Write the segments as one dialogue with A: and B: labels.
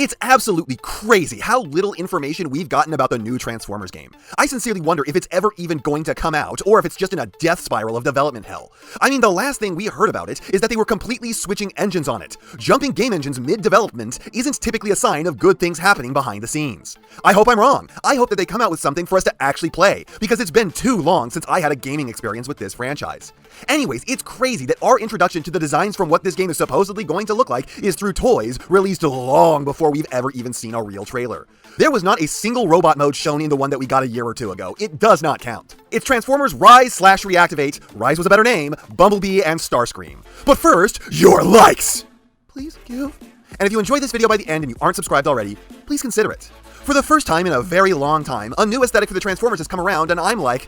A: It's absolutely crazy how little information we've gotten about the new Transformers game. I sincerely wonder if it's ever even going to come out, or if it's just in a death spiral of development hell. I mean, the last thing we heard about it is that they were completely switching engines on it. Jumping game engines mid-development isn't typically a sign of good things happening behind the scenes. I hope I'm wrong. I hope that they come out with something for us to actually play, because it's been too long since I had a gaming experience with this franchise. Anyways, it's crazy that our introduction to the designs from what this game is supposedly going to look like is through toys released long before we've ever even seen a real trailer. There was not a single robot mode shown in the one that we got a year or two ago. It does not count. It's Transformers Rise/Reactivate, Rise was a better name, Bumblebee, and Starscream. But first, your likes! Please give. And if you enjoyed this video by the end and you aren't subscribed already, please consider it. For the first time in a very long time, a new aesthetic for the Transformers has come around, and I'm like,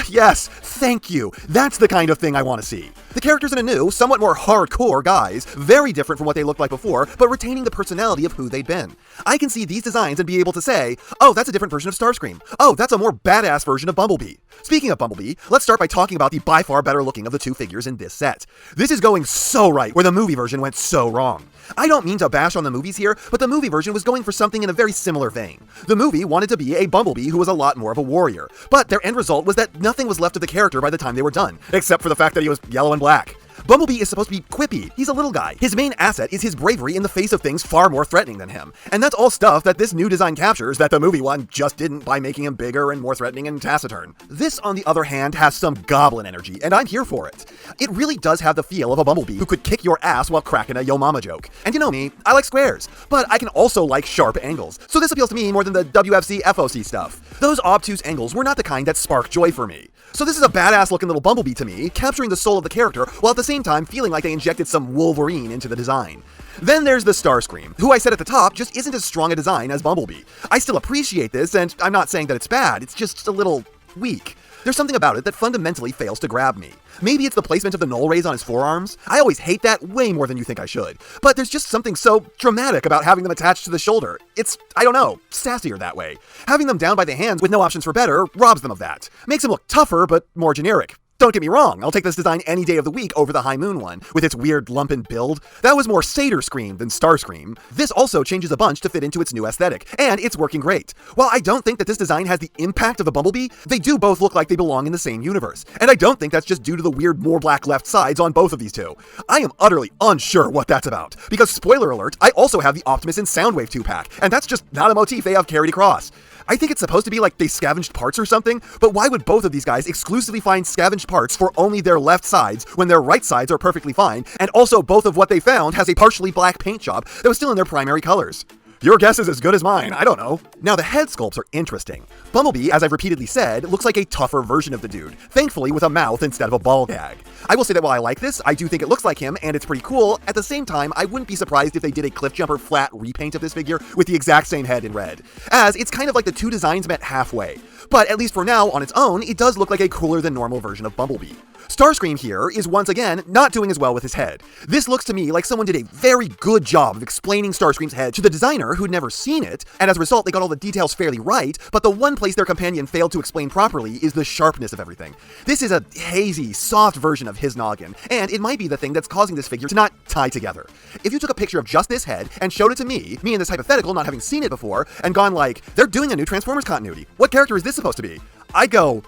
A: yes, thank you. That's the kind of thing I want to see. The characters in a new, somewhat more hardcore guise, very different from what they looked like before, but retaining the personality of who they'd been. I can see these designs and be able to say, oh, that's a different version of Starscream. Oh, that's a more badass version of Bumblebee. Speaking of Bumblebee, let's start by talking about the by far better looking of the two figures in this set. This is going so right, where the movie version went so wrong. I don't mean to bash on the movies here, but the movie version was going for something in a very similar vein. The movie wanted to be a Bumblebee who was a lot more of a warrior, but their end result was that nothing was left of the character by the time they were done, except for the fact that he was yellow and black. Bumblebee is supposed to be quippy. He's a little guy. His main asset is his bravery in the face of things far more threatening than him. And that's all stuff that this new design captures that the movie one just didn't by making him bigger and more threatening and taciturn. This, on the other hand, has some goblin energy, and I'm here for it. It really does have the feel of a Bumblebee who could kick your ass while cracking a yo mama joke. And you know me, I like squares, but I can also like sharp angles. So this appeals to me more than the WFC FOC stuff. Those obtuse angles were not the kind that spark joy for me. So this is a badass looking little Bumblebee to me, capturing the soul of the character while at the same time feeling like they injected some Wolverine into the design. Then there's the Starscream, who I said at the top just isn't as strong a design as Bumblebee. I still appreciate this, and I'm not saying that it's bad, it's just a little weak. There's something about it that fundamentally fails to grab me. Maybe it's the placement of the null rays on his forearms. I always hate that way more than you think I should. But there's just something so dramatic about having them attached to the shoulder. It's, I don't know, sassier that way. Having them down by the hands with no options for better robs them of that. Makes them look tougher, but more generic. Don't get me wrong, I'll take this design any day of the week over the High Moon one, with its weird lumpen build. That was more Starscream than Starscream. This also changes a bunch to fit into its new aesthetic, and it's working great. While I don't think that this design has the impact of the Bumblebee, they do both look like they belong in the same universe. And I don't think that's just due to the weird more black left sides on both of these two. I am utterly unsure what that's about, because spoiler alert, I also have the Optimus and Soundwave 2-pack, and that's just not a motif they have carried across. I think it's supposed to be like they scavenged parts or something, but why would both of these guys exclusively find scavenged parts for only their left sides when their right sides are perfectly fine, and also both of what they found has a partially black paint job that was still in their primary colors? Your guess is as good as mine, I don't know. Now the head sculpts are interesting. Bumblebee, as I've repeatedly said, looks like a tougher version of the dude, thankfully with a mouth instead of a ball gag. I will say that while I like this, I do think it looks like him, and it's pretty cool. At the same time, I wouldn't be surprised if they did a Cliffjumper flat repaint of this figure with the exact same head in red, as it's kind of like the two designs met halfway. But at least for now, on its own, it does look like a cooler than normal version of Bumblebee. Starscream here is once again not doing as well with his head. This looks to me like someone did a very good job of explaining Starscream's head to the designer who'd never seen it, and as a result they got all the details fairly right, but the one place their companion failed to explain properly is the sharpness of everything. This is a hazy, soft version of his noggin, and it might be the thing that's causing this figure to not tie together. If you took a picture of just this head and showed it to me in this hypothetical not having seen it before, and gone like, they're doing a new Transformers continuity, what character is this supposed to be? I'd go,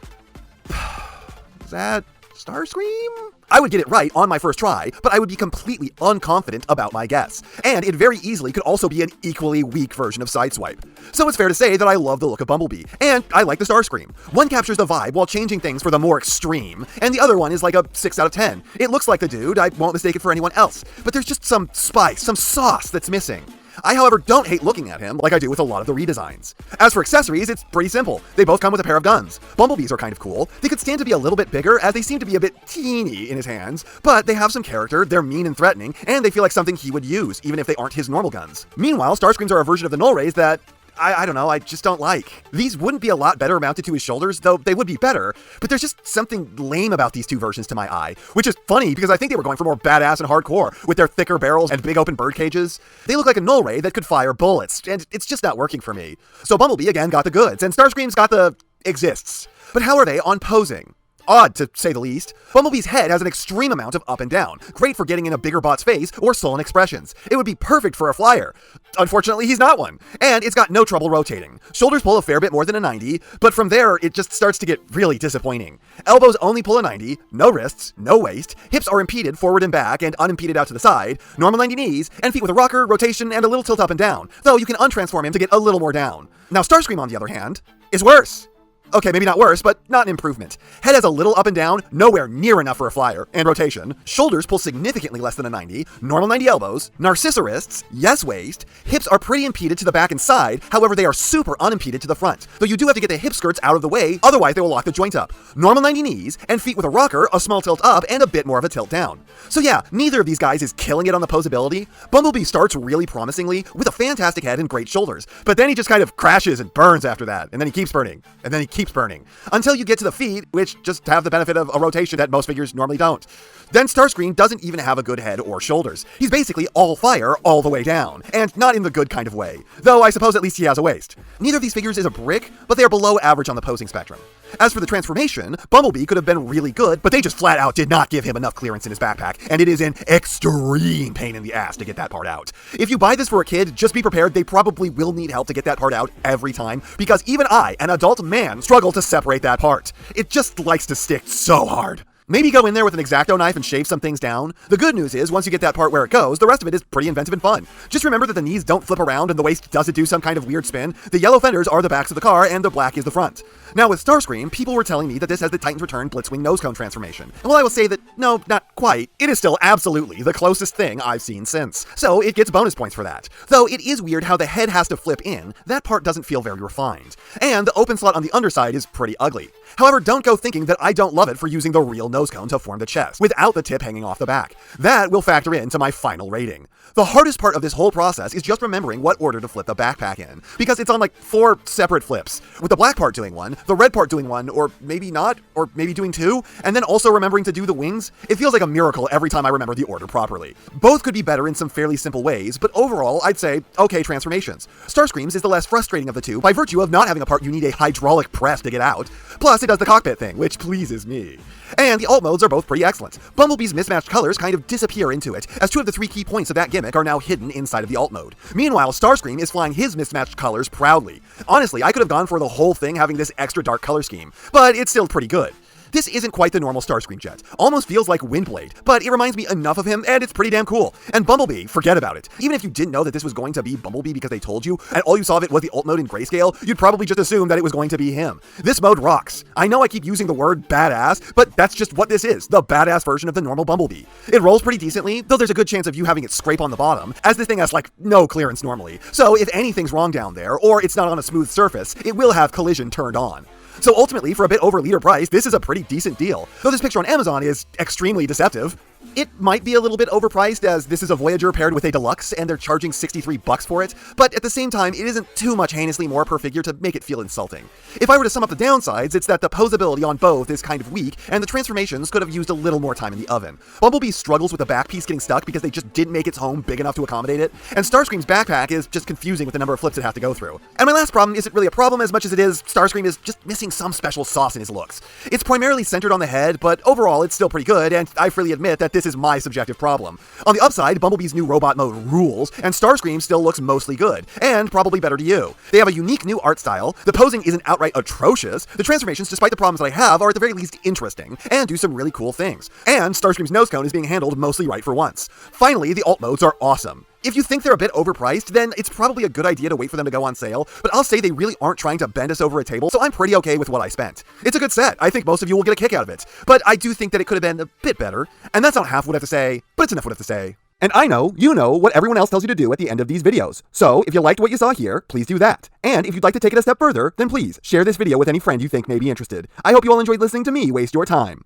A: is that Starscream? I would get it right on my first try, but I would be completely unconfident about my guess. And it very easily could also be an equally weak version of Sideswipe. So it's fair to say that I love the look of Bumblebee, and I like the Starscream. One captures the vibe while changing things for the more extreme, and the other one is like a 6 out of 10. It looks like the dude, I won't mistake it for anyone else, but there's just some spice, some sauce that's missing. I, however, don't hate looking at him like I do with a lot of the redesigns. As for accessories, it's pretty simple. They both come with a pair of guns. Bumblebees are kind of cool. They could stand to be a little bit bigger, as they seem to be a bit teeny in his hands, but they have some character, they're mean and threatening, and they feel like something he would use, even if they aren't his normal guns. Meanwhile, Starscreams are a version of the Null Rays that I don't know, I just don't like. These wouldn't be a lot better mounted to his shoulders, though they would be better, but there's just something lame about these two versions to my eye, which is funny because I think they were going for more badass and hardcore, with their thicker barrels and big open bird cages. They look like a Null Ray that could fire bullets, and it's just not working for me. So Bumblebee again got the goods, and Starscream's got the exists. But how are they on posing? odd to say the least. Bumblebee's head has an extreme amount of up and down, great for getting in a bigger bot's face or sullen expressions. It would be perfect for a flyer. Unfortunately, he's not one. And it's got no trouble rotating. Shoulders pull a fair bit more than a 90, but from there, it just starts to get really disappointing. Elbows only pull a 90, no wrists, no waist, hips are impeded forward and back and unimpeded out to the side, normal 90 knees, and feet with a rocker, rotation, and a little tilt up and down, though you can untransform him to get a little more down. Now Starscream, on the other hand, is worse. Okay, maybe not worse, but not an improvement. Head has a little up and down, nowhere near enough for a flyer, and rotation. Shoulders pull significantly less than a 90, normal 90 elbows, narcissa wrists, yes waist. Hips are pretty impeded to the back and side, however they are super unimpeded to the front, though you do have to get the hip skirts out of the way, otherwise they will lock the joint up. Normal 90 knees, and feet with a rocker, a small tilt up, and a bit more of a tilt down. So yeah, neither of these guys is killing it on the posability. Bumblebee starts really promisingly, with a fantastic head and great shoulders, but then he just kind of crashes and burns after that, and then he keeps burning, and then he keeps burning, until you get to the feet, which just have the benefit of a rotation that most figures normally don't. Then Starscream doesn't even have a good head or shoulders. He's basically all fire all the way down, and not in the good kind of way, though I suppose at least he has a waist. Neither of these figures is a brick, but they are below average on the posing spectrum. As for the transformation, Bumblebee could have been really good, but they just flat out did not give him enough clearance in his backpack, and it is an extreme pain in the ass to get that part out. If you buy this for a kid, just be prepared they probably will need help to get that part out every time, because even I, an adult man, struggle to separate that part. It just likes to stick so hard. Maybe go in there with an X-Acto knife and shave some things down. The good news is, once you get that part where it goes, the rest of it is pretty inventive and fun. Just remember that the knees don't flip around and the waist doesn't do some kind of weird spin. The yellow fenders are the backs of the car and the black is the front. Now with Starscream, people were telling me that this has the Titan's Return Blitzwing nose cone transformation. And while I will say that, no, not quite, it is still absolutely the closest thing I've seen since. So it gets bonus points for that. Though it is weird how the head has to flip in, that part doesn't feel very refined. And the open slot on the underside is pretty ugly. However, don't go thinking that I don't love it for using the real nose cone to form the chest, without the tip hanging off the back. That will factor into my final rating. The hardest part of this whole process is just remembering what order to flip the backpack in, because it's on like 4 separate flips, with the black part doing one, the red part doing one, or maybe not, or maybe doing 2, and then also remembering to do the wings. It feels like a miracle every time I remember the order properly. Both could be better in some fairly simple ways, but overall, I'd say, okay transformations. Starscream's is the less frustrating of the two by virtue of not having a part you need a hydraulic press to get out, plus it does the cockpit thing, which pleases me. And the alt modes are both pretty excellent. Bumblebee's mismatched colors kind of disappear into it, as 2 of the 3 key points of that gimmick are now hidden inside of the alt mode. Meanwhile, Starscream is flying his mismatched colors proudly. Honestly, I could have gone for the whole thing having this extra dark color scheme, but it's still pretty good. This isn't quite the normal Starscream jet. Almost feels like Windblade, but it reminds me enough of him, and it's pretty damn cool. And Bumblebee, forget about it. Even if you didn't know that this was going to be Bumblebee because they told you, and all you saw of it was the alt mode in grayscale, you'd probably just assume that it was going to be him. This mode rocks. I know I keep using the word badass, but that's just what this is, the badass version of the normal Bumblebee. It rolls pretty decently, though there's a good chance of you having it scrape on the bottom, as this thing has like no clearance normally. So if anything's wrong down there, or it's not on a smooth surface, it will have collision turned on. So ultimately, for a bit over liter price, this is a pretty decent deal. Though this picture on Amazon is extremely deceptive. It might be a little bit overpriced, as this is a Voyager paired with a Deluxe, and they're charging $63 for it, but at the same time, it isn't too much heinously more per figure to make it feel insulting. If I were to sum up the downsides, it's that the posability on both is kind of weak, and the transformations could have used a little more time in the oven. Bumblebee struggles with the back piece getting stuck because they just didn't make its home big enough to accommodate it, and Starscream's backpack is just confusing with the number of flips it has to go through. And my last problem isn't really a problem as much as it is Starscream is just missing some special sauce in his looks. It's primarily centered on the head, but overall it's still pretty good, and I freely admit that this is my subjective problem. On the upside, Bumblebee's new robot mode rules, and Starscream still looks mostly good, and probably better to you. They have a unique new art style, the posing isn't outright atrocious, the transformations, despite the problems that I have, are at the very least interesting, and do some really cool things. And Starscream's nose cone is being handled mostly right for once. Finally, the alt modes are awesome. If you think they're a bit overpriced, then it's probably a good idea to wait for them to go on sale, but I'll say they really aren't trying to bend us over a table, so I'm pretty okay with what I spent. It's a good set, I think most of you will get a kick out of it, but I do think that it could have been a bit better, and that's not half what I have to say, but it's enough what I have to say. And I know, you know, what everyone else tells you to do at the end of these videos. So, if you liked what you saw here, please do that. And if you'd like to take it a step further, then please share this video with any friend you think may be interested. I hope you all enjoyed listening to me waste your time.